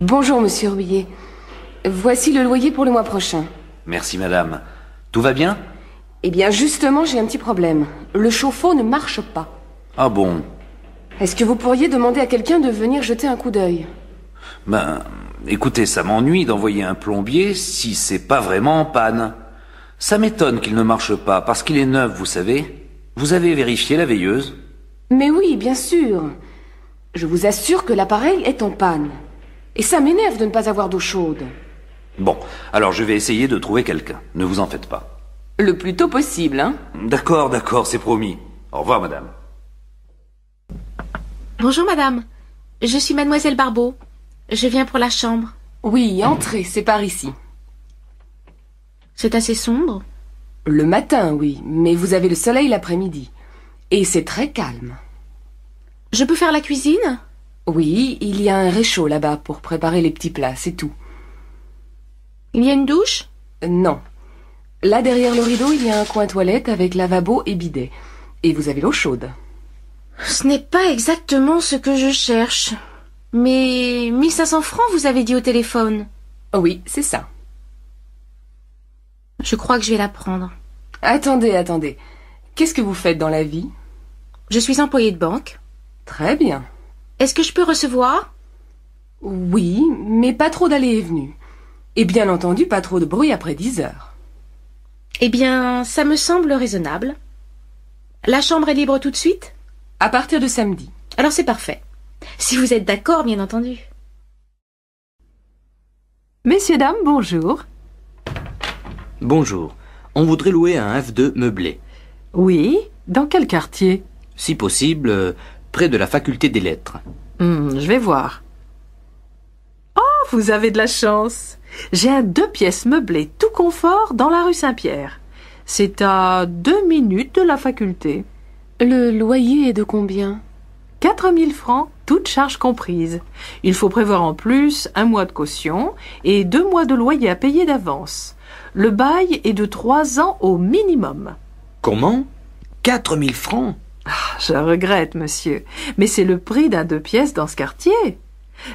Bonjour, monsieur Rouillet. Voici le loyer pour le mois prochain. Merci, madame. Tout va bien? Eh bien, justement, j'ai un petit problème. Le chauffe-eau ne marche pas. Ah bon? Est-ce que vous pourriez demander à quelqu'un de venir jeter un coup d'œil? Ben, écoutez, ça m'ennuie d'envoyer un plombier si c'est pas vraiment en panne. Ça m'étonne qu'il ne marche pas, parce qu'il est neuf, vous savez. Vous avez vérifié la veilleuse? Mais oui, bien sûr. Je vous assure que l'appareil est en panne. Et ça m'énerve de ne pas avoir d'eau chaude. Bon, alors je vais essayer de trouver quelqu'un. Ne vous en faites pas. Le plus tôt possible, hein? D'accord, c'est promis. Au revoir, madame. Bonjour madame, je suis mademoiselle Barbeau. Je viens pour la chambre. Oui, entrez, c'est par ici. C'est assez sombre. Le matin, oui, mais vous avez le soleil l'après-midi. Et c'est très calme. Je peux faire la cuisine? Oui, il y a un réchaud là-bas pour préparer les petits plats, c'est tout. Il y a une douche? Non. Là, derrière le rideau, il y a un coin toilette avec lavabo et bidet. Et vous avez l'eau chaude. Ce n'est pas exactement ce que je cherche. Mais 1500 francs, vous avez dit au téléphone. Oui, c'est ça. Je crois que je vais la prendre. Attendez. Qu'est-ce que vous faites dans la vie? Je suis employée de banque. Très bien. Est-ce que je peux recevoir? Oui, mais pas trop d'allées et venues. Et bien entendu, pas trop de bruit après 10 heures. Eh bien, ça me semble raisonnable. La chambre est libre tout de suite? À partir de samedi. Alors c'est parfait. Si vous êtes d'accord, bien entendu. Messieurs, dames, bonjour. Bonjour. On voudrait louer un F2 meublé. Oui, dans quel quartier? Si possible, près de la faculté des lettres. Je vais voir. Oh, vous avez de la chance. J'ai un 2 pièces meublé tout confort dans la rue Saint-Pierre. C'est à 2 minutes de la faculté. Le loyer est de combien? 4000 francs, toutes charges comprises. Il faut prévoir en plus 1 mois de caution et 2 mois de loyer à payer d'avance. Le bail est de 3 ans au minimum. Comment? 4000 francs? Je regrette, monsieur, mais c'est le prix d'un 2 pièces dans ce quartier.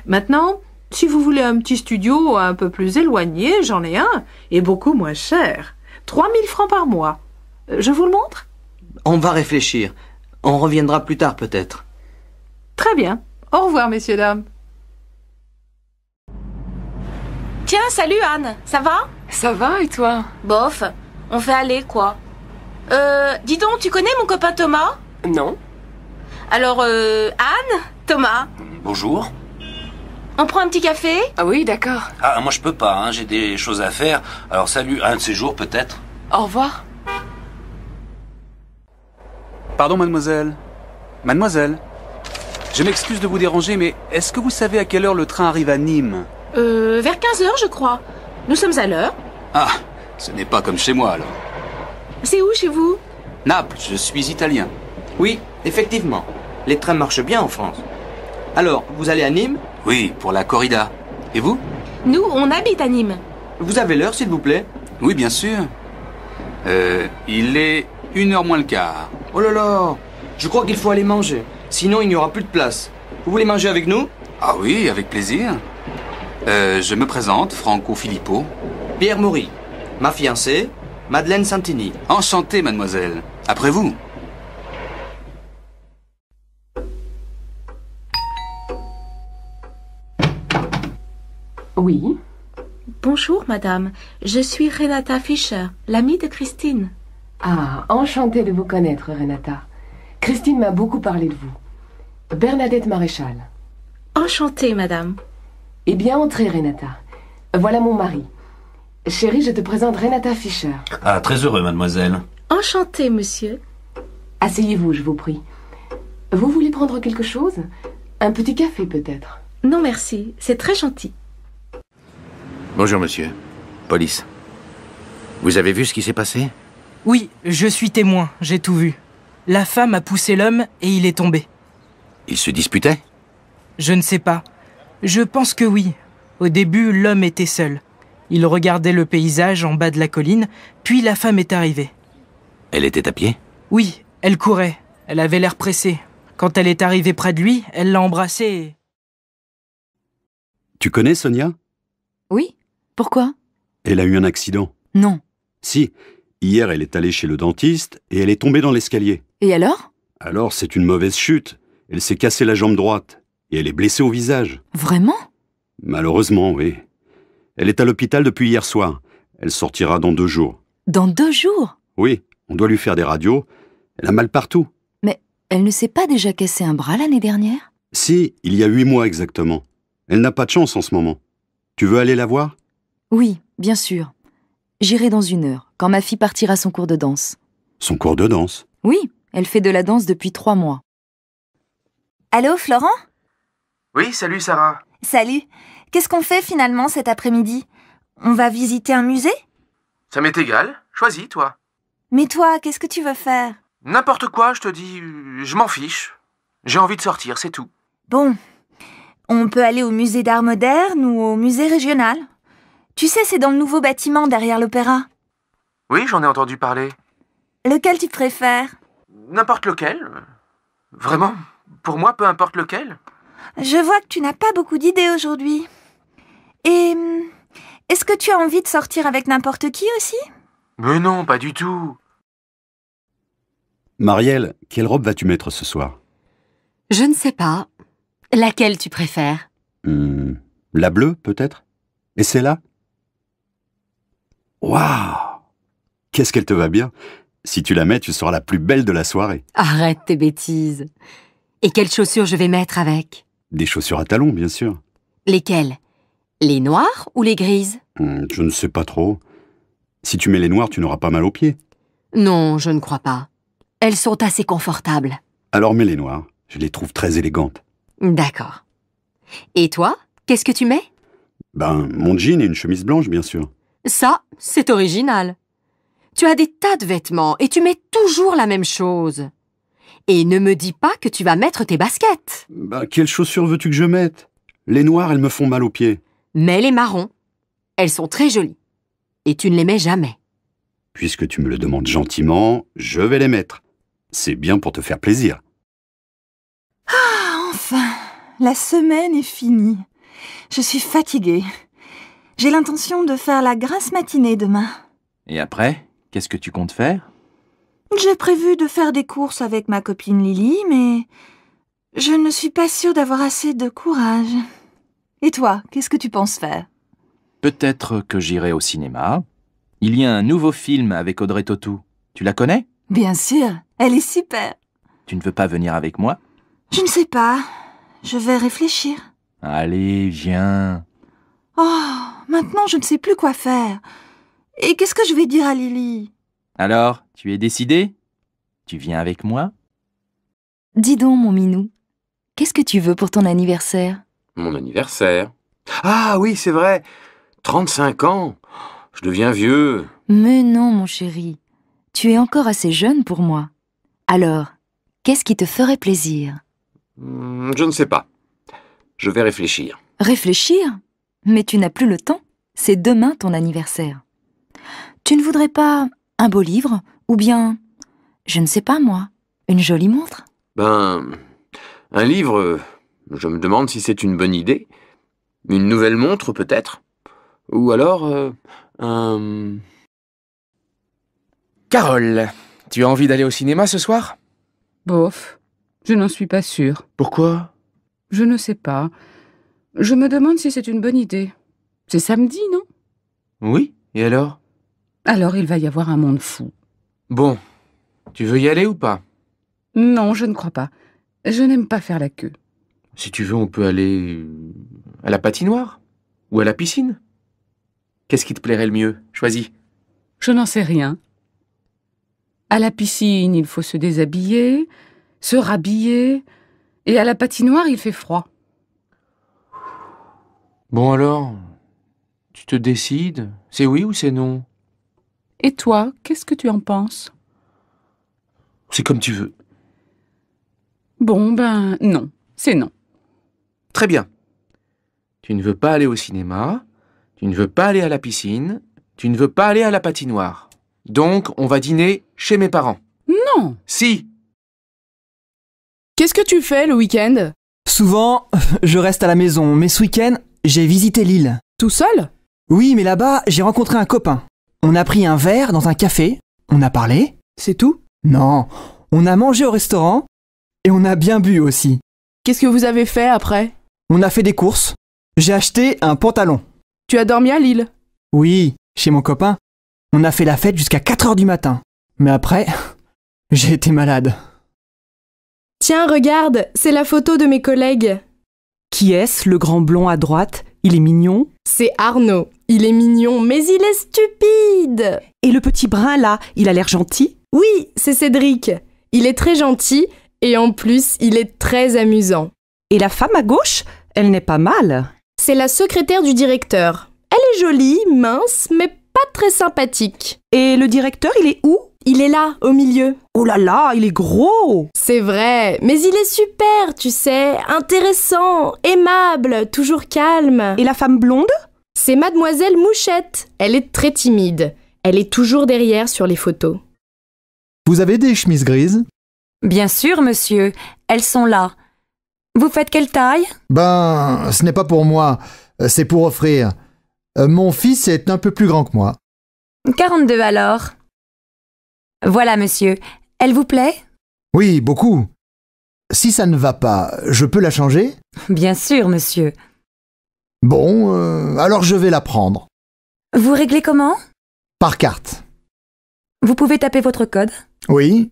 Maintenant, si vous voulez un petit studio un peu plus éloigné, j'en ai un, et beaucoup moins cher. 3000 francs par mois. Je vous le montre? On va réfléchir. On reviendra plus tard peut-être. Très bien. Au revoir, messieurs, dames. Tiens, salut Anne, ça va? Ça va, et toi? Bof, on fait aller, quoi. Dis donc, tu connais mon copain Thomas? Non. Alors, Anne, Thomas, Bonjour. on prend un petit café? Ah oui, d'accord. Ah, moi je peux pas, hein, j'ai des choses à faire. Alors salut, un de ces jours peut-être. Au revoir. Pardon, mademoiselle. Mademoiselle, je m'excuse de vous déranger, mais est-ce que vous savez à quelle heure le train arrive à Nîmes? Vers 15 heures, je crois. Nous sommes à l'heure. Ah, ce n'est pas comme chez moi alors. C'est où chez vous? Naples, je suis italien. Oui, effectivement. Les trains marchent bien en France. Alors, vous allez à Nîmes? Oui, pour la corrida. Et vous? Nous, on habite à Nîmes. Vous avez l'heure, s'il vous plaît? Oui, bien sûr. Il est 1h moins le quart. Oh là là! Je crois qu'il faut aller manger. Sinon, il n'y aura plus de place. Vous voulez manger avec nous? Ah oui, avec plaisir. Je me présente, Franco Filippo. Pierre Maury. Ma fiancée, Madeleine Santini. Enchanté, mademoiselle. Après vous. Oui. Bonjour, madame. Je suis Renata Fischer, l'amie de Christine. Ah, enchantée de vous connaître, Renata. Christine m'a beaucoup parlé de vous. Bernadette Maréchal. Enchantée, madame. Eh bien, entrez, Renata. Voilà mon mari. Chérie, je te présente Renata Fischer. Ah, très heureux, mademoiselle. Enchantée, monsieur. Asseyez-vous, je vous prie. Vous voulez prendre quelque chose? Un petit café, peut-être? Non, merci. C'est très gentil. Bonjour, monsieur. Police. Vous avez vu ce qui s'est passé? Oui, je suis témoin, j'ai tout vu. La femme a poussé l'homme et il est tombé. Ils se disputaient? Je ne sais pas. Je pense que oui. Au début, l'homme était seul. Il regardait le paysage en bas de la colline, puis la femme est arrivée. Elle était à pied? Oui, elle courait. Elle avait l'air pressée. Quand elle est arrivée près de lui, elle l'a embrassé et... Tu connais Sonia? Oui. Pourquoi? Elle a eu un accident. Non. Si. Hier, elle est allée chez le dentiste et elle est tombée dans l'escalier. Et alors? Alors, c'est une mauvaise chute. Elle s'est cassée la jambe droite et elle est blessée au visage. Vraiment? Malheureusement, oui. Elle est à l'hôpital depuis hier soir. Elle sortira dans 2 jours. Dans 2 jours? Oui, on doit lui faire des radios. Elle a mal partout. Mais elle ne s'est pas déjà cassé un bras l'année dernière? Si, il y a 8 mois exactement. Elle n'a pas de chance en ce moment. Tu veux aller la voir? Oui, bien sûr. J'irai dans 1 heure, quand ma fille partira son cours de danse. Son cours de danse? Oui, elle fait de la danse depuis 3 mois. Allô, Florent? Oui, salut Sarah. Salut. Qu'est-ce qu'on fait finalement cet après-midi? On va visiter un musée? Ça m'est égal. Choisis, toi. Mais toi, qu'est-ce que tu veux faire? N'importe quoi, je te dis, je m'en fiche. J'ai envie de sortir, c'est tout. Bon, on peut aller au musée d'art moderne ou au musée régional. Tu sais, c'est dans le nouveau bâtiment derrière l'opéra. Oui, j'en ai entendu parler. Lequel tu préfères? N'importe lequel. Vraiment, pour moi, peu importe lequel. Je vois que tu n'as pas beaucoup d'idées aujourd'hui. Et est-ce que tu as envie de sortir avec n'importe qui aussi? Mais non, pas du tout. Marielle, quelle robe vas-tu mettre ce soir? Je ne sais pas. Laquelle tu préfères? La bleue, peut-être? Et celle-là? Waouh! Qu'est-ce qu'elle te va bien! Si tu la mets, tu seras la plus belle de la soirée. Arrête tes bêtises. Et quelles chaussures je vais mettre avec? Des chaussures à talons, bien sûr. Lesquelles? Les noires ou les grises? Je ne sais pas trop. Si tu mets les noires, tu n'auras pas mal aux pieds. Non, je ne crois pas. Elles sont assez confortables. Alors mets les noires. Je les trouve très élégantes. D'accord. Et toi, qu'est-ce que tu mets? Mon jean et une chemise blanche, bien sûr. Ça, c'est original. Tu as des tas de vêtements et tu mets toujours la même chose. Et ne me dis pas que tu vas mettre tes baskets. Quelles chaussures veux-tu que je mette? Les noires, elles me font mal aux pieds. Mets les marrons. Elles sont très jolies. Et tu ne les mets jamais. Puisque tu me le demandes gentiment, je vais les mettre. C'est bien pour te faire plaisir. Ah, enfin, la semaine est finie. Je suis fatiguée. J'ai l'intention de faire la grasse matinée demain. Et après, qu'est-ce que tu comptes faire? J'ai prévu de faire des courses avec ma copine Lily, mais je ne suis pas sûre d'avoir assez de courage. Et toi, qu'est-ce que tu penses faire? Peut-être que j'irai au cinéma. Il y a un nouveau film avec Audrey Tautou. Tu la connais? Bien sûr, elle est super. Tu ne veux pas venir avec moi? Je ne sais pas. Je vais réfléchir. Allez, viens. Oh, maintenant je ne sais plus quoi faire. Et qu'est-ce que je vais dire à Lily? Alors, tu es décidé? Tu viens avec moi? Dis donc, mon minou, qu'est-ce que tu veux pour ton anniversaire? Mon anniversaire? Ah oui, c'est vrai. 35 ans. Je deviens vieux. Mais non, mon chéri. Tu es encore assez jeune pour moi. Alors, qu'est-ce qui te ferait plaisir? Je ne sais pas. Je vais réfléchir. Réfléchir? Mais tu n'as plus le temps. C'est demain ton anniversaire. Tu ne voudrais pas un beau livre? Ou bien, je ne sais pas moi, une jolie montre? Un livre, je me demande si c'est une bonne idée. Une nouvelle montre, peut-être. Ou alors, Carole, tu as envie d'aller au cinéma ce soir? Bof, je n'en suis pas sûre. Pourquoi? Je ne sais pas. Je me demande si c'est une bonne idée. C'est samedi, non? Oui, et alors? Alors il va y avoir un monde fou. Bon, tu veux y aller ou pas? Non, je ne crois pas. Je n'aime pas faire la queue. Si tu veux, on peut aller à la patinoire ou à la piscine. Qu'est-ce qui te plairait le mieux? Choisis. Je n'en sais rien. À la piscine, il faut se déshabiller, se rhabiller, et à la patinoire, il fait froid. Bon alors, tu te décides? C'est oui ou c'est non? Et toi, qu'est-ce que tu en penses? C'est comme tu veux. Bon, non, c'est non. Très bien. Tu ne veux pas aller au cinéma, tu ne veux pas aller à la piscine, tu ne veux pas aller à la patinoire. Donc, on va dîner chez mes parents. Non. Si. Qu'est-ce que tu fais le week-end? Souvent, je reste à la maison, mais ce week-end, j'ai visité l'île. Tout seul? Oui, mais là-bas, j'ai rencontré un copain. On a pris un verre dans un café, on a parlé. C'est tout? Non, on a mangé au restaurant et on a bien bu aussi. Qu'est-ce que vous avez fait après? On a fait des courses. J'ai acheté un pantalon. Tu as dormi à Lille? Oui, chez mon copain. On a fait la fête jusqu'à 4 heures du matin. Mais après, j'ai été malade. Tiens, regarde, c'est la photo de mes collègues. Qui est-ce, le grand blond à droite? Il est mignon? C'est Arnaud. Il est mignon, mais il est stupide. Et le petit brun là, il a l'air gentil? Oui, c'est Cédric. Il est très gentil et en plus, il est très amusant. Et la femme à gauche, elle n'est pas mal. C'est la secrétaire du directeur. Elle est jolie, mince, mais pas très sympathique. Et le directeur, il est où? Il est là, au milieu. Oh là là, il est gros! C'est vrai, mais il est super, tu sais, intéressant, aimable, toujours calme. Et la femme blonde? C'est Mademoiselle Mouchette. Elle est très timide. Elle est toujours derrière sur les photos. Vous avez des chemises grises? Bien sûr, monsieur. Elles sont là. Vous faites quelle taille? Ben, ce n'est pas pour moi. C'est pour offrir. Mon fils est un peu plus grand que moi. 42 alors. Voilà, monsieur. Elle vous plaît? Oui, beaucoup. Si ça ne va pas, je peux la changer? Bien sûr, monsieur. Bon, alors je vais la prendre. Vous réglez comment? Par carte. Vous pouvez taper votre code? Oui.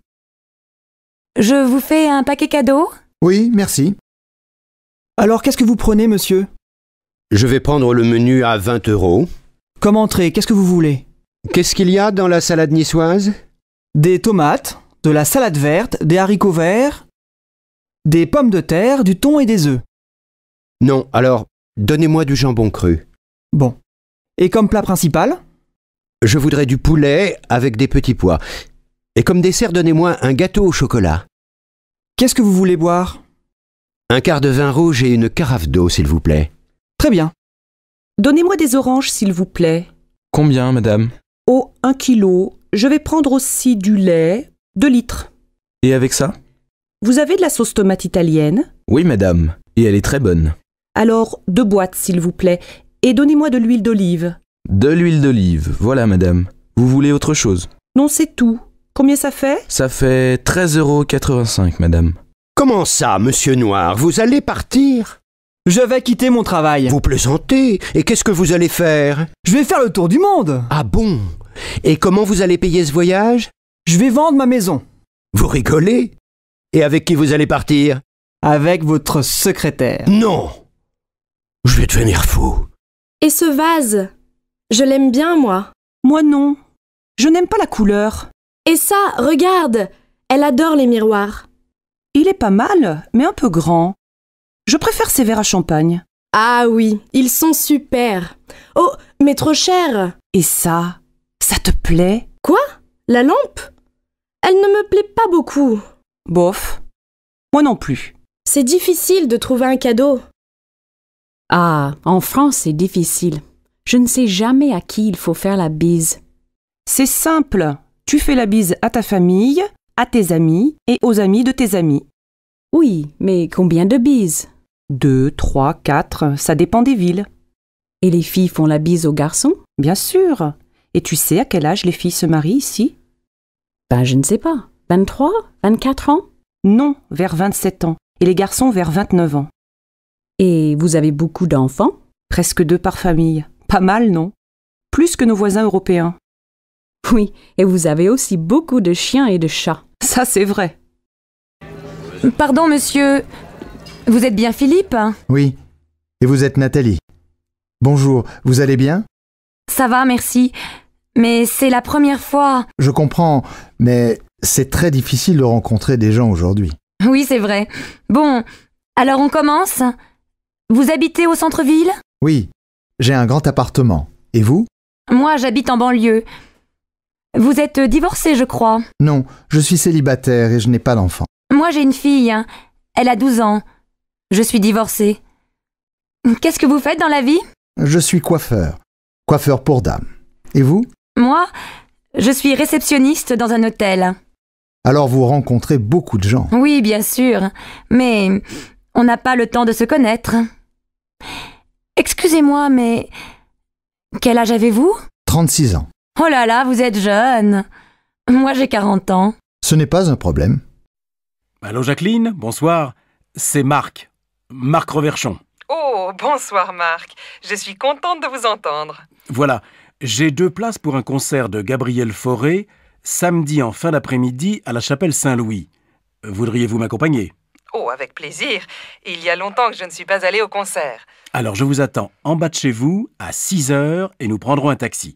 Je vous fais un paquet cadeau? Oui, merci. Alors, qu'est-ce que vous prenez, monsieur? Je vais prendre le menu à 20 €. Comme entrée, qu'est-ce que vous voulez? Qu'est-ce qu'il y a dans la salade niçoise? Des tomates, de la salade verte, des haricots verts, des pommes de terre, du thon et des œufs. Non, alors, donnez-moi du jambon cru. Bon. Et comme plat principal? Je voudrais du poulet avec des petits pois. Et comme dessert, donnez-moi un gâteau au chocolat. Qu'est-ce que vous voulez boire? Un quart de vin rouge et une carafe d'eau, s'il vous plaît. Très bien. Donnez-moi des oranges, s'il vous plaît. Combien, madame? Oh, 1 kilo. Je vais prendre aussi du lait, 2 litres. Et avec ça? Vous avez de la sauce tomate italienne? Oui, madame. Et elle est très bonne. Alors, 2 boîtes, s'il vous plaît. Et donnez-moi de l'huile d'olive. De l'huile d'olive, voilà, madame. Vous voulez autre chose? Non, c'est tout. Combien ça fait? Ça fait 13,85 €, madame. Comment ça, monsieur Noir? Vous allez partir? Je vais quitter mon travail. Vous plaisantez? Et qu'est-ce que vous allez faire? Je vais faire le tour du monde. Ah bon? Et comment vous allez payer ce voyage? Je vais vendre ma maison. Vous rigolez? Et avec qui vous allez partir? Avec votre secrétaire. Non! Je vais devenir fou. Et ce vase? Je l'aime bien, moi. Moi non. Je n'aime pas la couleur. Et ça, regarde! Elle adore les miroirs. Il est pas mal, mais un peu grand. Je préfère ces verres à champagne. Ah oui, ils sont super. Oh, mais trop cher. Et ça te plaît? Quoi? La lampe? Elle ne me plaît pas beaucoup. Bof. Moi non plus. C'est difficile de trouver un cadeau. Ah, en France, c'est difficile. Je ne sais jamais à qui il faut faire la bise. C'est simple. Tu fais la bise à ta famille, à tes amis et aux amis de tes amis. Oui, mais combien de bises? 2, 3, 4, ça dépend des villes. Et les filles font la bise aux garçons? Bien sûr. Et tu sais à quel âge les filles se marient ici? Ben, je ne sais pas. 23? 24 ans? Non, vers 27 ans. Et les garçons vers 29 ans. Et vous avez beaucoup d'enfants? Presque 2 par famille. Pas mal, non? Plus que nos voisins européens. Oui, et vous avez aussi beaucoup de chiens et de chats. Ça, c'est vrai. Pardon, monsieur. Vous êtes bien Philippe? Oui. Et vous êtes Nathalie. Bonjour, vous allez bien? Ça va, merci. Mais c'est la première fois. Je comprends, mais c'est très difficile de rencontrer des gens aujourd'hui. Oui, c'est vrai. Bon, alors on commence? Vous habitez au centre-ville? Oui, j'ai un grand appartement. Et vous? Moi, j'habite en banlieue. Vous êtes divorcé, je crois. Non, je suis célibataire et je n'ai pas d'enfant. Moi, j'ai une fille. Elle a 12 ans. Je suis divorcée. Qu'est-ce que vous faites dans la vie? Je suis coiffeur. Coiffeur pour dames. Et vous? Moi, je suis réceptionniste dans un hôtel. Alors vous rencontrez beaucoup de gens. Oui, bien sûr. Mais on n'a pas le temps de se connaître. Excusez-moi, mais... Quel âge avez-vous? 36 ans. Oh là là, vous êtes jeune. Moi, j'ai 40 ans. Ce n'est pas un problème. Allô Jacqueline, bonsoir. C'est Marc. Marc Reverchon. Oh, bonsoir Marc. Je suis contente de vous entendre. Voilà, j'ai 2 places pour un concert de Gabriel Fauré, samedi en fin d'après-midi à la chapelle Saint-Louis. Voudriez-vous m'accompagner? Oh, avec plaisir. Il y a longtemps que je ne suis pas allée au concert. Alors je vous attends en bas de chez vous à 6h et nous prendrons un taxi.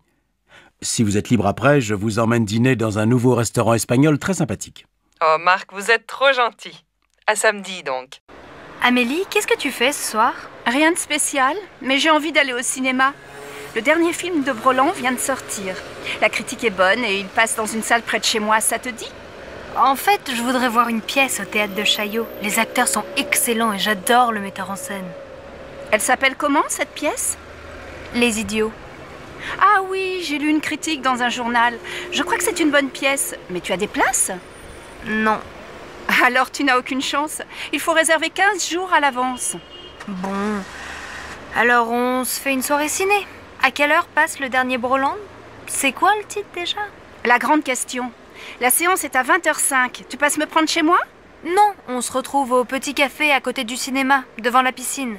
Si vous êtes libre après, je vous emmène dîner dans un nouveau restaurant espagnol très sympathique. Oh Marc, vous êtes trop gentil. À samedi donc. Amélie, qu'est-ce que tu fais ce soir? Rien de spécial, mais j'ai envie d'aller au cinéma. Le dernier film de Broland vient de sortir. La critique est bonne et il passe dans une salle près de chez moi, ça te dit? En fait, je voudrais voir une pièce au théâtre de Chaillot. Les acteurs sont excellents et j'adore le metteur en scène. Elle s'appelle comment, cette pièce? Les Idiots. Ah oui, j'ai lu une critique dans un journal. Je crois que c'est une bonne pièce. Mais tu as des places? Non. Alors tu n'as aucune chance. Il faut réserver 15 jours à l'avance. Bon. Alors on se fait une soirée ciné. À quelle heure passe le dernier Broland? C'est quoi le titre déjà? La grande question. La séance est à 20h05. Tu passes me prendre chez moi? Non, on se retrouve au petit café à côté du cinéma, devant la piscine.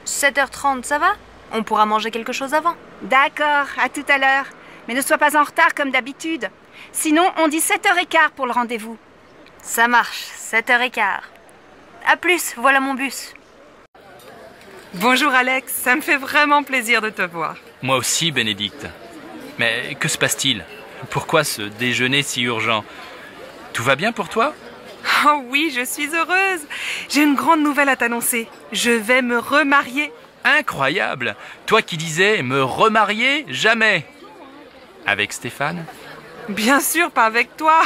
7h30, ça va? On pourra manger quelque chose avant. D'accord, à tout à l'heure. Mais ne sois pas en retard comme d'habitude. Sinon, on dit 7h15 pour le rendez-vous. Ça marche, 7h15. À plus, voilà mon bus. Bonjour Alex, ça me fait vraiment plaisir de te voir. Moi aussi, Bénédicte. Mais que se passe-t-il? Pourquoi ce déjeuner si urgent? Tout va bien pour toi? Oh oui, je suis heureuse. J'ai une grande nouvelle à t'annoncer. Je vais me remarier. Incroyable! Toi qui disais me remarier jamais. Avec Stéphane? Bien sûr, pas avec toi.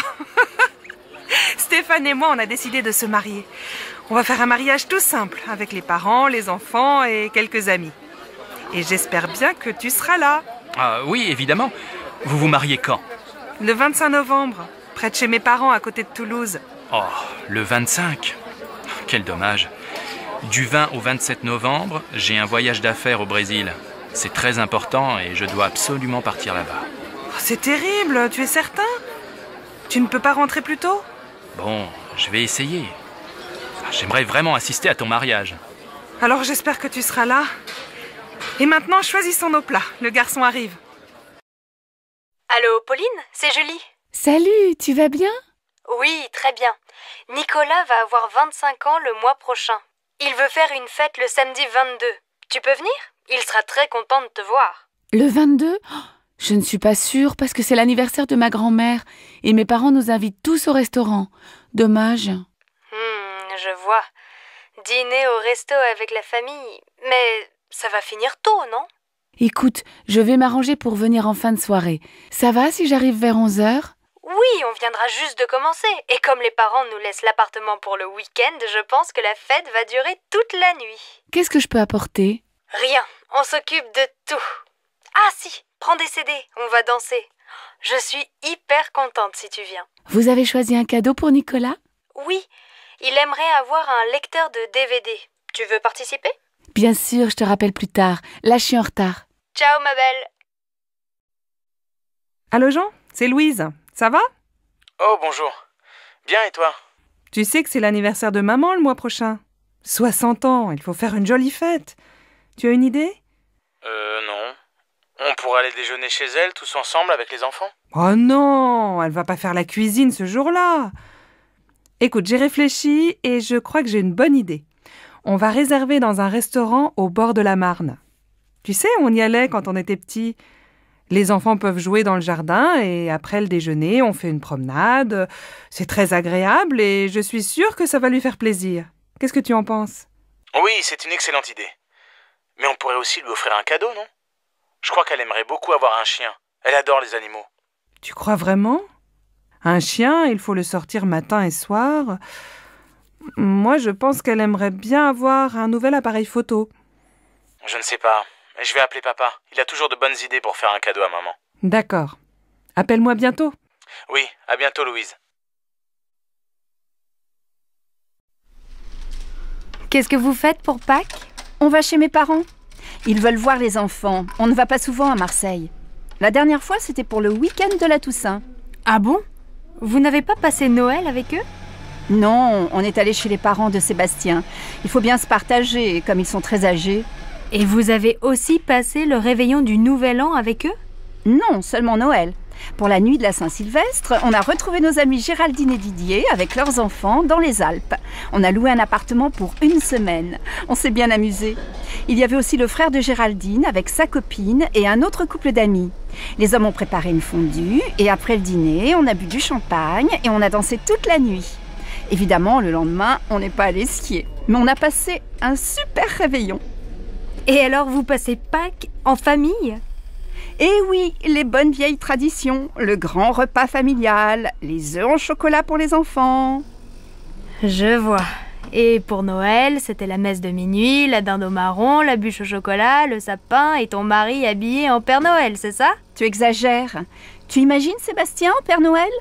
Stéphane et moi, on a décidé de se marier. On va faire un mariage tout simple, avec les parents, les enfants et quelques amis. Et j'espère bien que tu seras là. Ah oui, évidemment. Vous vous mariez quand? Le 25 novembre, près de chez mes parents, à côté de Toulouse. Oh, le 25. Quel dommage. Du 20 au 27 novembre, j'ai un voyage d'affaires au Brésil. C'est très important et je dois absolument partir là-bas. Oh, c'est terrible, tu es certain? Tu ne peux pas rentrer plus tôt? Bon, je vais essayer. J'aimerais vraiment assister à ton mariage. Alors j'espère que tu seras là. Et maintenant, choisissons nos plats. Le garçon arrive. Allô, Pauline, c'est Julie. Salut, tu vas bien? Oui, très bien. Nicolas va avoir 25 ans le mois prochain. Il veut faire une fête le samedi 22. Tu peux venir? Il sera très content de te voir. Le 22? Oh, je ne suis pas sûre parce que c'est l'anniversaire de ma grand-mère et mes parents nous invitent tous au restaurant. Dommage. Je vois. Dîner au resto avec la famille. Mais ça va finir tôt, non? Écoute, je vais m'arranger pour venir en fin de soirée. Ça va si j'arrive vers 11h? Oui, on viendra juste de commencer. Et comme les parents nous laissent l'appartement pour le week-end, je pense que la fête va durer toute la nuit. Qu'est-ce que je peux apporter? Rien, on s'occupe de tout. Ah si, prends des CD, on va danser. Je suis hyper contente si tu viens. Vous avez choisi un cadeau pour Nicolas? Oui, il aimerait avoir un lecteur de DVD. Tu veux participer? Bien sûr, je te rappelle plus tard. Là, je suis en retard. Ciao, ma belle. Allô Jean, c'est Louise. Ça va? Oh, bonjour. Bien, et toi? Tu sais que c'est l'anniversaire de maman le mois prochain. 60 ans, il faut faire une jolie fête. Tu as une idée? Non. On pourrait aller déjeuner chez elle, tous ensemble, avec les enfants? Oh non, elle va pas faire la cuisine ce jour-là. Écoute, j'ai réfléchi et je crois que j'ai une bonne idée. On va réserver dans un restaurant au bord de la Marne. Tu sais, on y allait quand on était petits. Les enfants peuvent jouer dans le jardin et après le déjeuner, on fait une promenade. C'est très agréable et je suis sûre que ça va lui faire plaisir. Qu'est-ce que tu en penses? Oui, c'est une excellente idée. Mais on pourrait aussi lui offrir un cadeau, non? Je crois qu'elle aimerait beaucoup avoir un chien. Elle adore les animaux. Tu crois vraiment? Un chien, il faut le sortir matin et soir. Moi, je pense qu'elle aimerait bien avoir un nouvel appareil photo. Je ne sais pas. Je vais appeler papa. Il a toujours de bonnes idées pour faire un cadeau à maman. D'accord. Appelle-moi bientôt. Oui, à bientôt, Louise. Qu'est-ce que vous faites pour Pâques? On va chez mes parents. Ils veulent voir les enfants. On ne va pas souvent à Marseille. La dernière fois, c'était pour le week-end de la Toussaint. Ah bon? Vous n'avez pas passé Noël avec eux? Non, on est allé chez les parents de Sébastien. Il faut bien se partager, comme ils sont très âgés. Et vous avez aussi passé le réveillon du Nouvel An avec eux? Non, seulement Noël. Pour la nuit de la Saint-Sylvestre, on a retrouvé nos amis Géraldine et Didier avec leurs enfants dans les Alpes. On a loué un appartement pour 1 semaine. On s'est bien amusé. Il y avait aussi le frère de Géraldine avec sa copine et un autre couple d'amis. Les hommes ont préparé une fondue et après le dîner, on a bu du champagne et on a dansé toute la nuit. Évidemment, le lendemain, on n'est pas allé skier. Mais on a passé un super réveillon. Et alors, vous passez Pâques en famille? Eh oui, les bonnes vieilles traditions, le grand repas familial, les œufs en chocolat pour les enfants. Je vois. Et pour Noël, c'était la messe de minuit, la dinde au marron, la bûche au chocolat, le sapin et ton mari habillé en Père Noël, c'est ça? Tu exagères. Tu imagines Sébastien en Père Noël?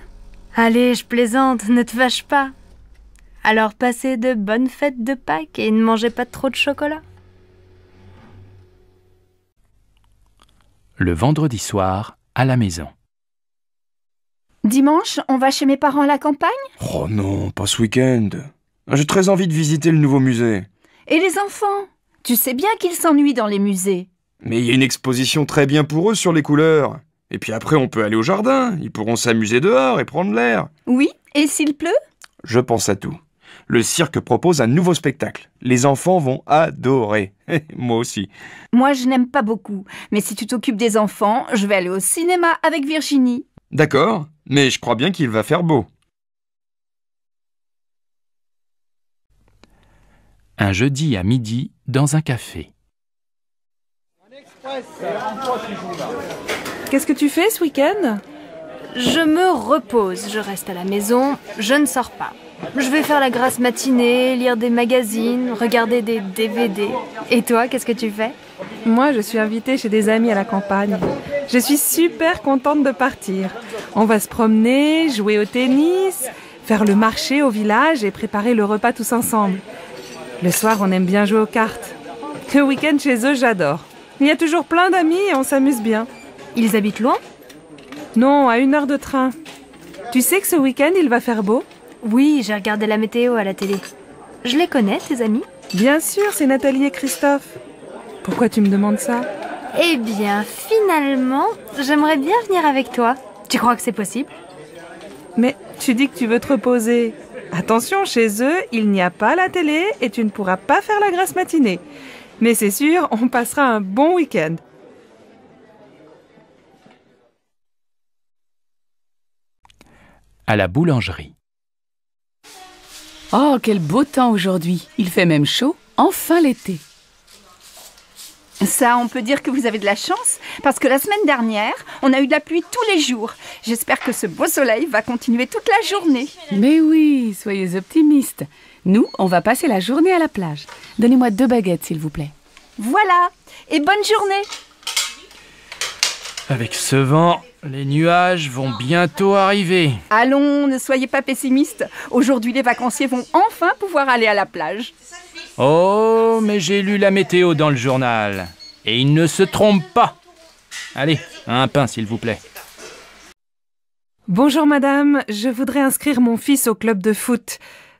Allez, je plaisante, ne te fâche pas. Alors passez de bonnes fêtes de Pâques et ne mangez pas trop de chocolat. Le vendredi soir, à la maison. Dimanche, on va chez mes parents à la campagne? Oh non, pas ce week-end. J'ai très envie de visiter le nouveau musée. Et les enfants? Tu sais bien qu'ils s'ennuient dans les musées. Mais il y a une exposition très bien pour eux sur les couleurs. Et puis après, on peut aller au jardin. Ils pourront s'amuser dehors et prendre l'air. Oui, et s'il pleut? Je pense à tout. Le cirque propose un nouveau spectacle. Les enfants vont adorer. Moi aussi. Moi, je n'aime pas beaucoup. Mais si tu t'occupes des enfants, je vais aller au cinéma avec Virginie. D'accord, mais je crois bien qu'il va faire beau. Un jeudi à midi, dans un café. Qu'est-ce que tu fais ce week-end? Je me repose, je reste à la maison, je ne sors pas. Je vais faire la grasse matinée, lire des magazines, regarder des DVD. Et toi, qu'est-ce que tu fais? Moi, je suis invitée chez des amis à la campagne. Je suis super contente de partir. On va se promener, jouer au tennis, faire le marché au village et préparer le repas tous ensemble. Le soir, on aime bien jouer aux cartes. Le week-end chez eux, j'adore. Il y a toujours plein d'amis et on s'amuse bien. Ils habitent loin? Non, à 1 heure de train. Tu sais que ce week-end, il va faire beau? Oui, j'ai regardé la météo à la télé. Je les connais, tes amis? Bien sûr, c'est Nathalie et Christophe. Pourquoi tu me demandes ça? Eh bien, finalement, j'aimerais bien venir avec toi. Tu crois que c'est possible? Mais tu dis que tu veux te reposer. Attention, chez eux, il n'y a pas la télé et tu ne pourras pas faire la grasse matinée. Mais c'est sûr, on passera un bon week-end. À la boulangerie. Oh, quel beau temps aujourd'hui. Il fait même chaud. Enfin l'été. Ça, on peut dire que vous avez de la chance, parce que la semaine dernière, on a eu de la pluie tous les jours. J'espère que ce beau soleil va continuer toute la journée. Mais oui, soyez optimistes. Nous, on va passer la journée à la plage. Donnez-moi 2 baguettes, s'il vous plaît. Voilà, et bonne journée. Avec ce vent, les nuages vont bientôt arriver. Allons, ne soyez pas pessimistes. Aujourd'hui, les vacanciers vont enfin pouvoir aller à la plage. Oh, mais j'ai lu la météo dans le journal. Et il ne se trompe pas. Allez, un pain, s'il vous plaît. Bonjour madame, je voudrais inscrire mon fils au club de foot.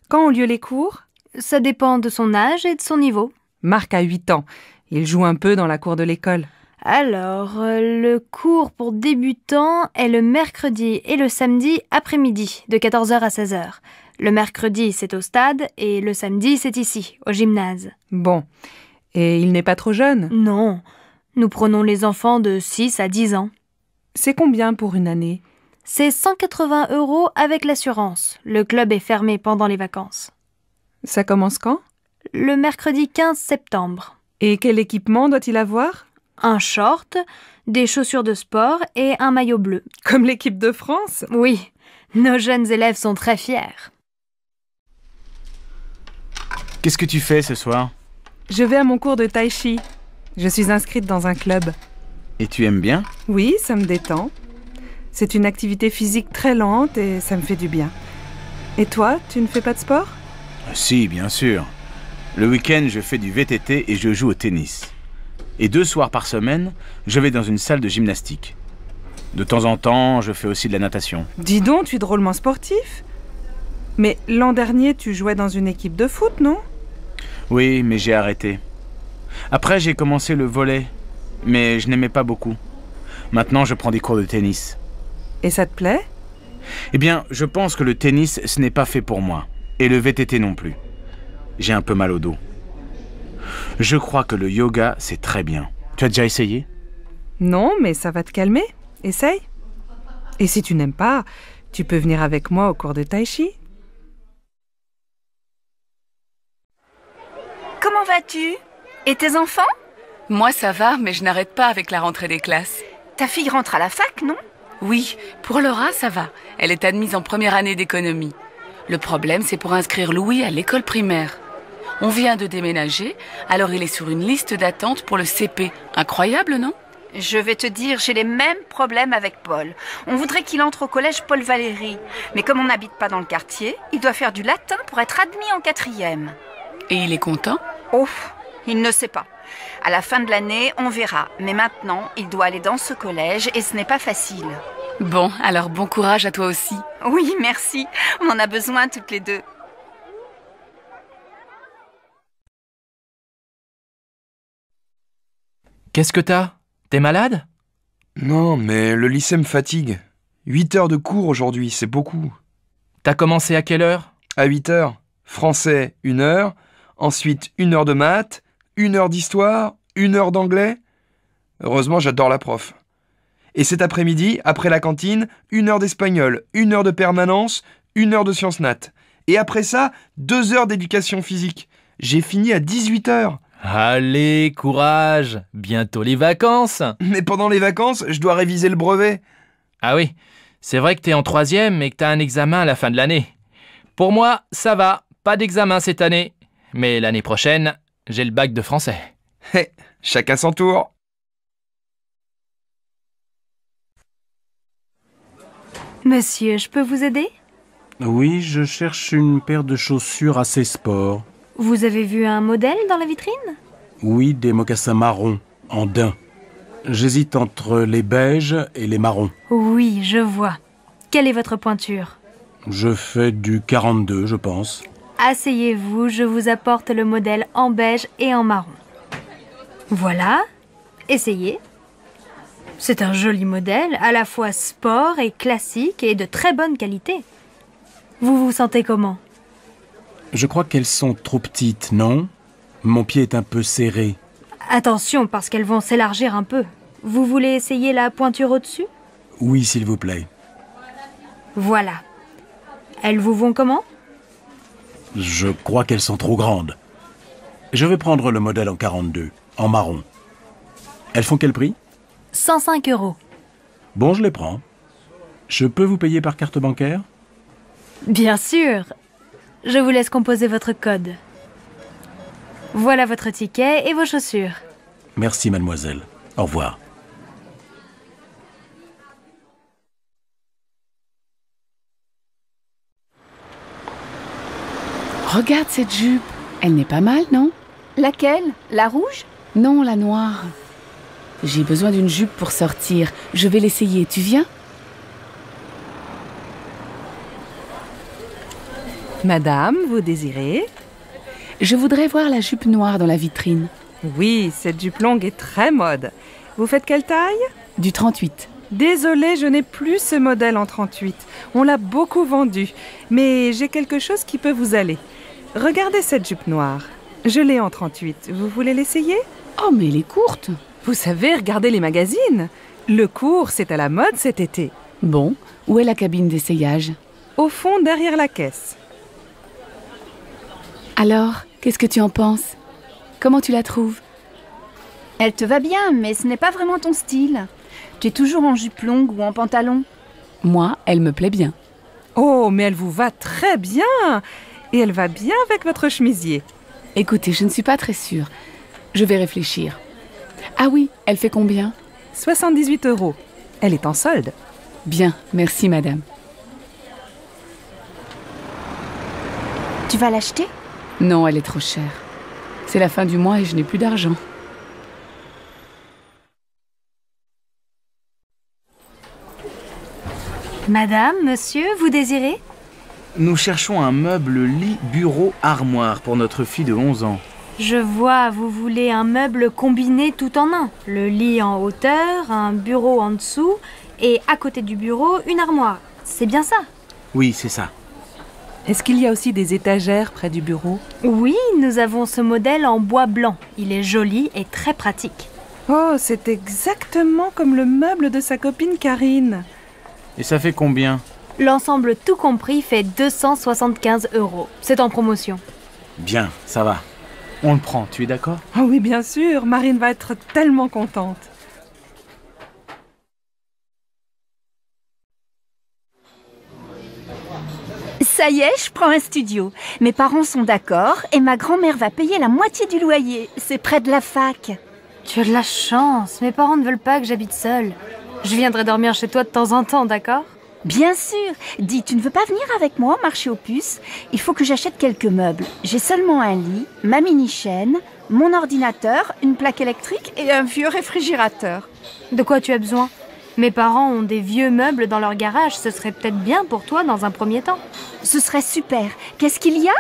Quand ont lieu les cours? Ça dépend de son âge et de son niveau. Marc a 8 ans. Il joue un peu dans la cour de l'école. Alors, le cours pour débutants est le mercredi et le samedi après-midi, de 14h à 16h. Le mercredi, c'est au stade, et le samedi, c'est ici, au gymnase. Bon. Et il n'est pas trop jeune? Non. Nous prenons les enfants de 6 à 10 ans. C'est combien pour une année? C'est 180 € avec l'assurance. Le club est fermé pendant les vacances. Ça commence quand? Le mercredi 15 septembre. Et quel équipement doit-il avoir? Un short, des chaussures de sport et un maillot bleu. Comme l'équipe de France? Oui, nos jeunes élèves sont très fiers. Qu'est-ce que tu fais ce soir? Je vais à mon cours de tai chi. Je suis inscrite dans un club. Et tu aimes bien? Oui, ça me détend. C'est une activité physique très lente et ça me fait du bien. Et toi, tu ne fais pas de sport? Si, bien sûr. Le week-end, je fais du VTT et je joue au tennis. Et 2 soirs par semaine, je vais dans une salle de gymnastique. De temps en temps, je fais aussi de la natation. Dis donc, tu es drôlement sportif. Mais l'an dernier, tu jouais dans une équipe de foot, non? Oui, mais j'ai arrêté. Après, j'ai commencé le volley, mais je n'aimais pas beaucoup. Maintenant, je prends des cours de tennis. Et ça te plaît? Eh bien, je pense que le tennis, ce n'est pas fait pour moi. Et le VTT non plus. J'ai un peu mal au dos. Je crois que le yoga, c'est très bien. Tu as déjà essayé? Non, mais ça va te calmer. Essaye. Et si tu n'aimes pas, tu peux venir avec moi au cours de tai chi. Comment vas-tu? Et tes enfants? Moi, ça va, mais je n'arrête pas avec la rentrée des classes. Ta fille rentre à la fac, non? Oui, pour Laura, ça va. Elle est admise en première année d'économie. Le problème, c'est pour inscrire Louis à l'école primaire. On vient de déménager, alors il est sur une liste d'attente pour le CP. Incroyable, non? Je vais te dire, j'ai les mêmes problèmes avec Paul. On voudrait qu'il entre au collège Paul Valéry. Mais comme on n'habite pas dans le quartier, il doit faire du latin pour être admis en 4e. Et il est content? Oh, il ne sait pas. À la fin de l'année, on verra. Mais maintenant, il doit aller dans ce collège et ce n'est pas facile. Bon, alors bon courage à toi aussi. Oui, merci. On en a besoin toutes les deux. Qu'est-ce que t'as? T'es malade? Non, mais le lycée me fatigue. 8 heures de cours aujourd'hui, c'est beaucoup. T'as commencé à quelle heure? À 8 heures. Français, 1 heure. Ensuite, 1 heure de maths, 1 heure d'histoire, 1 heure d'anglais. Heureusement, j'adore la prof. Et cet après-midi, après la cantine, 1 heure d'espagnol, 1 heure de permanence, 1 heure de sciences nat. Et après ça, 2 heures d'éducation physique. J'ai fini à 18 heures. Allez, courage! Bientôt les vacances! Mais pendant les vacances, je dois réviser le brevet. Ah oui, c'est vrai que t'es en 3e et que t'as un examen à la fin de l'année. Pour moi, ça va, pas d'examen cette année. Mais l'année prochaine, j'ai le bac de français. Chacun son tour. Monsieur, je peux vous aider? Oui, je cherche une paire de chaussures assez sport. Vous avez vu un modèle dans la vitrine? Oui, des mocassins marrons, en daim. J'hésite entre les beiges et les marrons. Oui, je vois. Quelle est votre pointure? Je fais du 42, je pense. Asseyez-vous, je vous apporte le modèle en beige et en marron. Voilà, essayez. C'est un joli modèle, à la fois sport et classique et de très bonne qualité. Vous vous sentez comment? Je crois qu'elles sont trop petites, non? Mon pied est un peu serré. Attention, parce qu'elles vont s'élargir un peu. Vous voulez essayer la pointure au-dessus? Oui, s'il vous plaît. Voilà. Elles vous vont comment? Je crois qu'elles sont trop grandes. Je vais prendre le modèle en 42, en marron. Elles font quel prix? 105 €. Bon, je les prends. Je peux vous payer par carte bancaire? Bien sûr. Je vous laisse composer votre code. Voilà votre ticket et vos chaussures. Merci, mademoiselle. Au revoir. Regarde cette jupe. Elle n'est pas mal, non? Laquelle? La rouge? Non, la noire. J'ai besoin d'une jupe pour sortir. Je vais l'essayer. Tu viens? Madame, vous désirez? Je voudrais voir la jupe noire dans la vitrine. Oui, cette jupe longue est très mode. Vous faites quelle taille? Du 38. Désolée, je n'ai plus ce modèle en 38. On l'a beaucoup vendu. Mais j'ai quelque chose qui peut vous aller. Regardez cette jupe noire. Je l'ai en 38. Vous voulez l'essayer? Oh, mais elle est courte. Vous savez, regardez les magazines. Le court, c'est à la mode cet été. Bon, où est la cabine d'essayage? Au fond, derrière la caisse. Alors, qu'est-ce que tu en penses? Comment tu la trouves? Elle te va bien, mais ce n'est pas vraiment ton style. Tu es toujours en jupe longue ou en pantalon. Moi, elle me plaît bien. Oh, mais elle vous va très bien. Et elle va bien avec votre chemisier. Écoutez, je ne suis pas très sûre. Je vais réfléchir. Ah oui, elle fait combien? 78 €. Elle est en solde. Bien, merci madame. Tu vas l'acheter? Non, elle est trop chère. C'est la fin du mois et je n'ai plus d'argent. Madame, monsieur, vous désirez? Nous cherchons un meuble lit, bureau, armoire pour notre fille de 11 ans. Je vois, vous voulez un meuble combiné tout en un. Le lit en hauteur, un bureau en dessous et à côté du bureau, une armoire. C'est bien ça? Oui, c'est ça. Est-ce qu'il y a aussi des étagères près du bureau? Oui, nous avons ce modèle en bois blanc. Il est joli et très pratique. Oh, c'est exactement comme le meuble de sa copine Karine. Et ça fait combien? L'ensemble tout compris fait 275 €. C'est en promotion. Bien, ça va. On le prend, tu es d'accord? Oh oui, bien sûr, Marine va être tellement contente. Ça y est, je prends un studio. Mes parents sont d'accord et ma grand-mère va payer la moitié du loyer. C'est près de la fac. Tu as de la chance. Mes parents ne veulent pas que j'habite seule. Je viendrai dormir chez toi de temps en temps, d'accord? Bien sûr. Dis, tu ne veux pas venir avec moi au marché aux puces? Il faut que j'achète quelques meubles. J'ai seulement un lit, ma mini-chaîne, mon ordinateur, une plaque électrique et un vieux réfrigérateur. De quoi tu as besoin? Mes parents ont des vieux meubles dans leur garage. Ce serait peut-être bien pour toi dans un premier temps. Ce serait super. Qu'est-ce qu'il y a?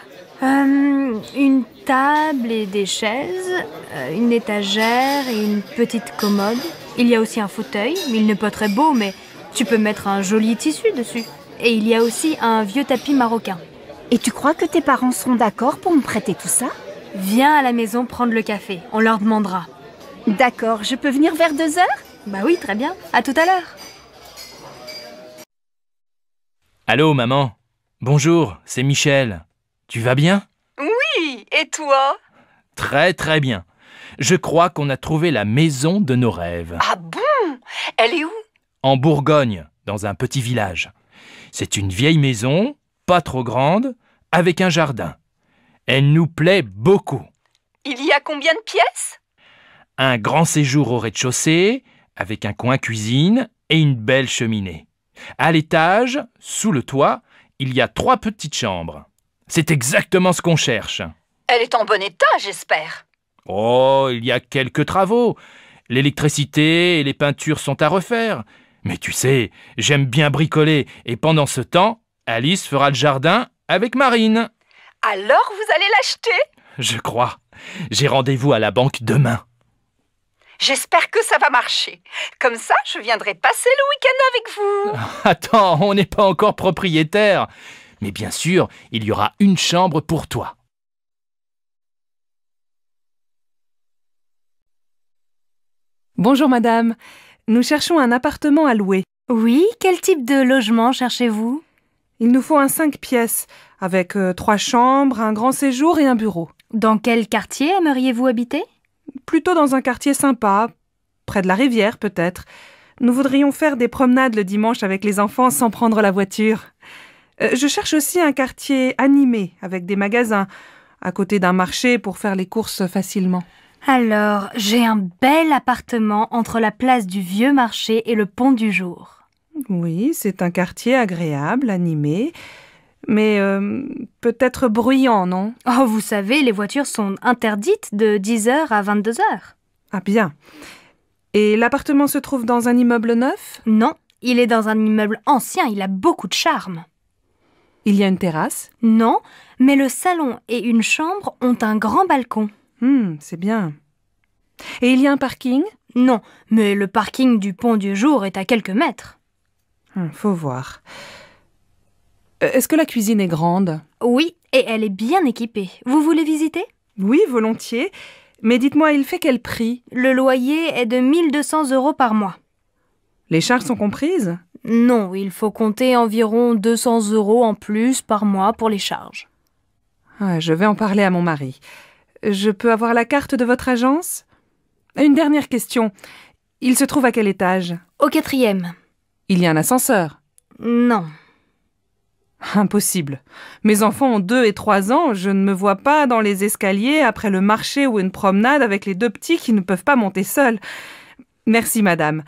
Une table et des chaises, une étagère et une petite commode. Il y a aussi un fauteuil. Il n'est pas très beau, mais tu peux mettre un joli tissu dessus. Et il y a aussi un vieux tapis marocain. Et tu crois que tes parents seront d'accord pour me prêter tout ça? Viens à la maison prendre le café. On leur demandera. D'accord. Je peux venir vers 2 heures? Bah oui, très bien. À tout à l'heure. Allô, maman. Bonjour, c'est Michel. Tu vas bien? Oui, et toi? Très très bien. Je crois qu'on a trouvé la maison de nos rêves. Ah bon? Elle est où? En Bourgogne, dans un petit village. C'est une vieille maison, pas trop grande, avec un jardin. Elle nous plaît beaucoup. Il y a combien de pièces? Un grand séjour au rez-de-chaussée, avec un coin cuisine et une belle cheminée. À l'étage, sous le toit, il y a 3 petites chambres. C'est exactement ce qu'on cherche. Elle est en bon état, j'espère. Oh, il y a quelques travaux. L'électricité et les peintures sont à refaire. Mais tu sais, j'aime bien bricoler et pendant ce temps, Alice fera le jardin avec Marine. Alors vous allez l'acheter? Je crois. J'ai rendez-vous à la banque demain. J'espère que ça va marcher. Comme ça, je viendrai passer le week-end avec vous. Attends, on n'est pas encore propriétaire. Mais bien sûr, il y aura une chambre pour toi. Bonjour madame, nous cherchons un appartement à louer. Oui, quel type de logement cherchez-vous? Il nous faut un 5 pièces, avec 3 chambres, un grand séjour et un bureau. Dans quel quartier aimeriez-vous habiter? Plutôt dans un quartier sympa, près de la rivière peut-être. Nous voudrions faire des promenades le dimanche avec les enfants sans prendre la voiture. Je cherche aussi un quartier animé, avec des magasins, à côté d'un marché pour faire les courses facilement. Alors, j'ai un bel appartement entre la place du Vieux Marché et le Pont du Jour. Oui, c'est un quartier agréable, animé, mais peut-être bruyant, non? Oh, vous savez, les voitures sont interdites de 10h à 22h. Ah bien. Et l'appartement se trouve dans un immeuble neuf? Non, il est dans un immeuble ancien, il a beaucoup de charme. Il y a une terrasse? Non, mais le salon et une chambre ont un grand balcon. C'est bien. Et il y a un parking? Non, mais le parking du Pont du Jour est à quelques mètres. Faut voir. Est-ce que la cuisine est grande? Oui, et elle est bien équipée. Vous voulez visiter? Oui, volontiers. Mais dites-moi, il fait quel prix? Le loyer est de 1 200 € par mois. Les charges sont comprises? Non, il faut compter environ 200 € en plus par mois pour les charges. Je vais en parler à mon mari. Je peux avoir la carte de votre agence? Une dernière question. Il se trouve à quel étage? Au 4e. Il y a un ascenseur? Non. Impossible. Mes enfants ont 2 et 3 ans. Je ne me vois pas dans les escaliers après le marché ou une promenade avec les 2 petits qui ne peuvent pas monter seuls. Merci, madame.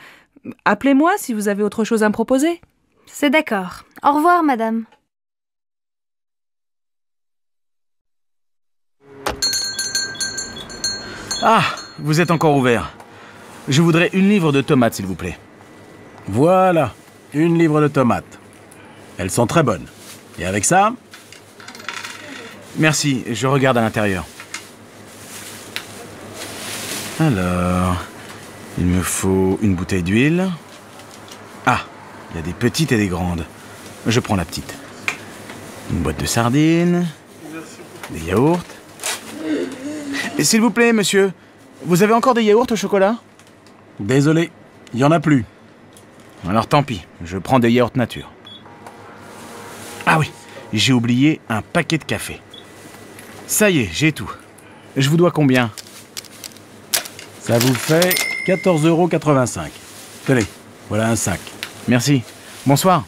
Appelez-moi si vous avez autre chose à me proposer. C'est d'accord. Au revoir, madame. Ah, vous êtes encore ouvert. Je voudrais 1 livre de tomates, s'il vous plaît. Voilà, 1 livre de tomates. Elles sont très bonnes. Et avec ça... Merci, je regarde à l'intérieur. Alors... Il me faut une bouteille d'huile. Ah, il y a des petites et des grandes. Je prends la petite. Une boîte de sardines. Des yaourts. Et s'il vous plaît, monsieur, vous avez encore des yaourts au chocolat? Désolé, il n'y en a plus. Alors tant pis, je prends des yaourts nature. Ah oui, j'ai oublié un paquet de café. Ça y est, j'ai tout. Je vous dois combien? Ça vous fait 14,85 €. Tenez, voilà un sac. Merci. Bonsoir.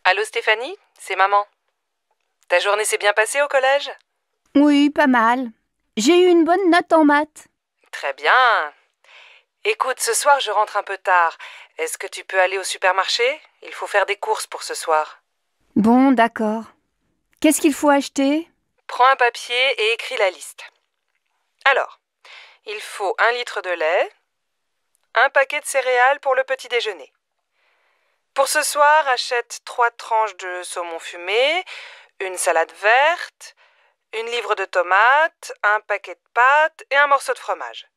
Allô Stéphanie, c'est maman. Ta journée s'est bien passée au collège? Oui, pas mal. J'ai eu une bonne note en maths. Très bien. Écoute, ce soir je rentre un peu tard. Est-ce que tu peux aller au supermarché? Il faut faire des courses pour ce soir. Bon, d'accord. Qu'est-ce qu'il faut acheter? Prends un papier et écris la liste. Alors, il faut 1 litre de lait, un paquet de céréales pour le petit déjeuner. Pour ce soir, achète 3 tranches de saumon fumé, une salade verte, une livre de tomates, un paquet de pâtes et un morceau de fromage.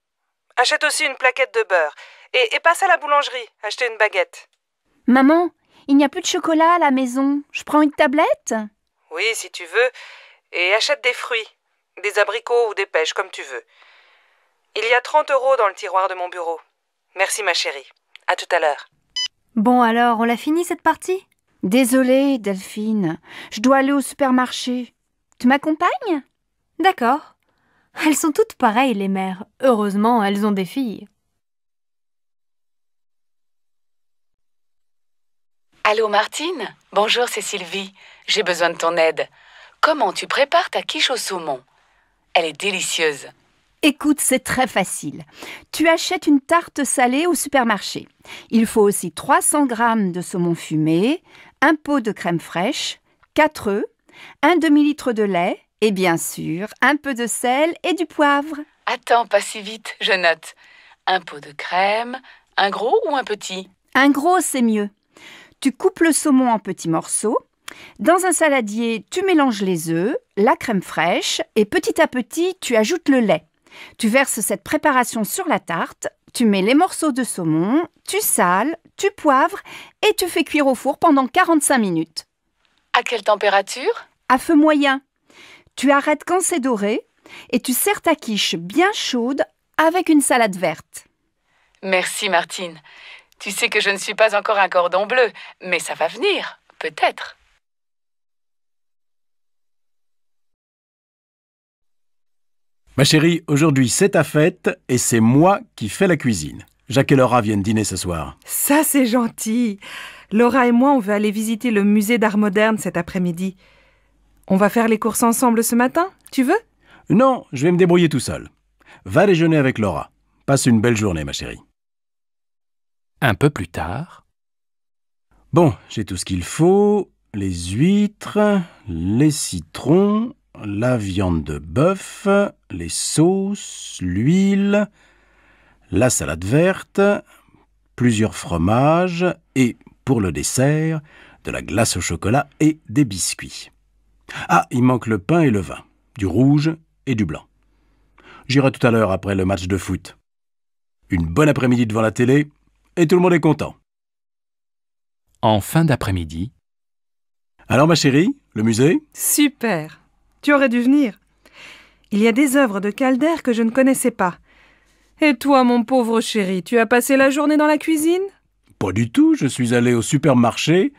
Achète aussi une plaquette de beurre et passe à la boulangerie, acheter une baguette. Maman, il n'y a plus de chocolat à la maison. Je prends une tablette? Oui, si tu veux. Et achète des fruits, des abricots ou des pêches, comme tu veux. Il y a 30 € dans le tiroir de mon bureau. Merci ma chérie. À tout à l'heure. Bon alors, on l'a fini cette partie? Désolée, Delphine. Je dois aller au supermarché. Tu m'accompagnes? D'accord. Elles sont toutes pareilles, les mères. Heureusement, elles ont des filles. Allô Martine? Bonjour, c'est Sylvie. J'ai besoin de ton aide. Comment tu prépares ta quiche au saumon? Elle est délicieuse. Écoute, c'est très facile. Tu achètes une tarte salée au supermarché. Il faut aussi 300 g de saumon fumé, un pot de crème fraîche, 4 œufs, un demi-litre de lait et bien sûr un peu de sel et du poivre. Attends, pas si vite, je note. Un pot de crème, un gros ou un petit? Un gros, c'est mieux. Tu coupes le saumon en petits morceaux. Dans un saladier, tu mélanges les œufs, la crème fraîche et petit à petit, tu ajoutes le lait. Tu verses cette préparation sur la tarte, tu mets les morceaux de saumon, tu sales, tu poivres et tu fais cuire au four pendant 45 minutes. À quelle température? À feu moyen. Tu arrêtes quand c'est doré et tu sers ta quiche bien chaude avec une salade verte. Merci Martine. Tu sais que je ne suis pas encore un cordon bleu, mais ça va venir, peut-être. Ma chérie, aujourd'hui c'est ta fête et c'est moi qui fais la cuisine. Jacques et Laura viennent dîner ce soir. Ça, c'est gentil. Laura et moi, on veut aller visiter le musée d'art moderne cet après-midi. On va faire les courses ensemble ce matin, tu veux? Non, je vais me débrouiller tout seul. Va déjeuner avec Laura. Passe une belle journée, ma chérie. Un peu plus tard. Bon, j'ai tout ce qu'il faut. Les huîtres, les citrons, la viande de bœuf, les sauces, l'huile, la salade verte, plusieurs fromages et, pour le dessert, de la glace au chocolat et des biscuits. Ah, il manque le pain et le vin, du rouge et du blanc. J'irai tout à l'heure après le match de foot. Une bonne après-midi devant la télé et tout le monde est content. En fin d'après-midi. Alors ma chérie, le musée? Super! Tu aurais dû venir. Il y a des œuvres de Calder que je ne connaissais pas. Et toi, mon pauvre chéri, tu as passé la journée dans la cuisine? Pas du tout, je suis allé au supermarché,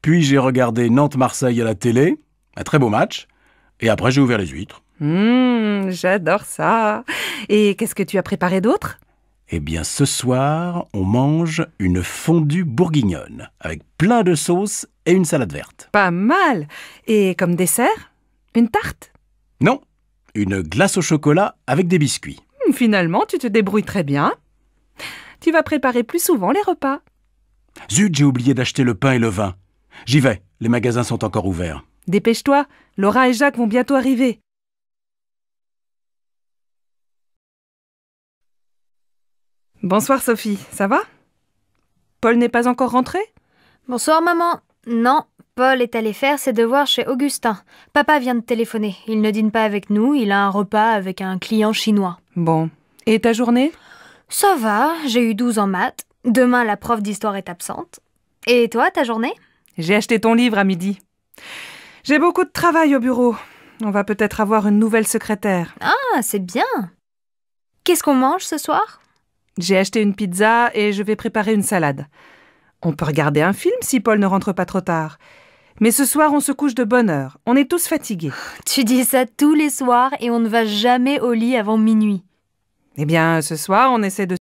puis j'ai regardé Nantes-Marseille à la télé, un très beau match, et après j'ai ouvert les huîtres. J'adore ça. Et qu'est-ce que tu as préparé d'autre? Eh bien, ce soir, on mange une fondue bourguignonne, avec plein de sauces et une salade verte. Pas mal. Et comme dessert? Une tarte? Non, une glace au chocolat avec des biscuits. Finalement, tu te débrouilles très bien. Tu vas préparer plus souvent les repas. Zut, j'ai oublié d'acheter le pain et le vin. J'y vais, les magasins sont encore ouverts. Dépêche-toi, Laura et Jacques vont bientôt arriver. Bonsoir Sophie, ça va? Paul n'est pas encore rentré? Bonsoir maman. Non, Paul est allé faire ses devoirs chez Augustin. Papa vient de téléphoner. Il ne dîne pas avec nous, il a un repas avec un client chinois. Bon. Et ta journée? Ça va, j'ai eu 12 en maths. Demain, la prof d'histoire est absente. Et toi, ta journée? J'ai acheté ton livre à midi. J'ai beaucoup de travail au bureau. On va peut-être avoir une nouvelle secrétaire. Ah, c'est bien. Qu'est-ce qu'on mange ce soir? J'ai acheté une pizza et je vais préparer une salade. On peut regarder un film si Paul ne rentre pas trop tard. Mais ce soir, on se couche de bonne heure. On est tous fatigués. Tu dis ça tous les soirs et on ne va jamais au lit avant minuit. Eh bien, ce soir, on essaie de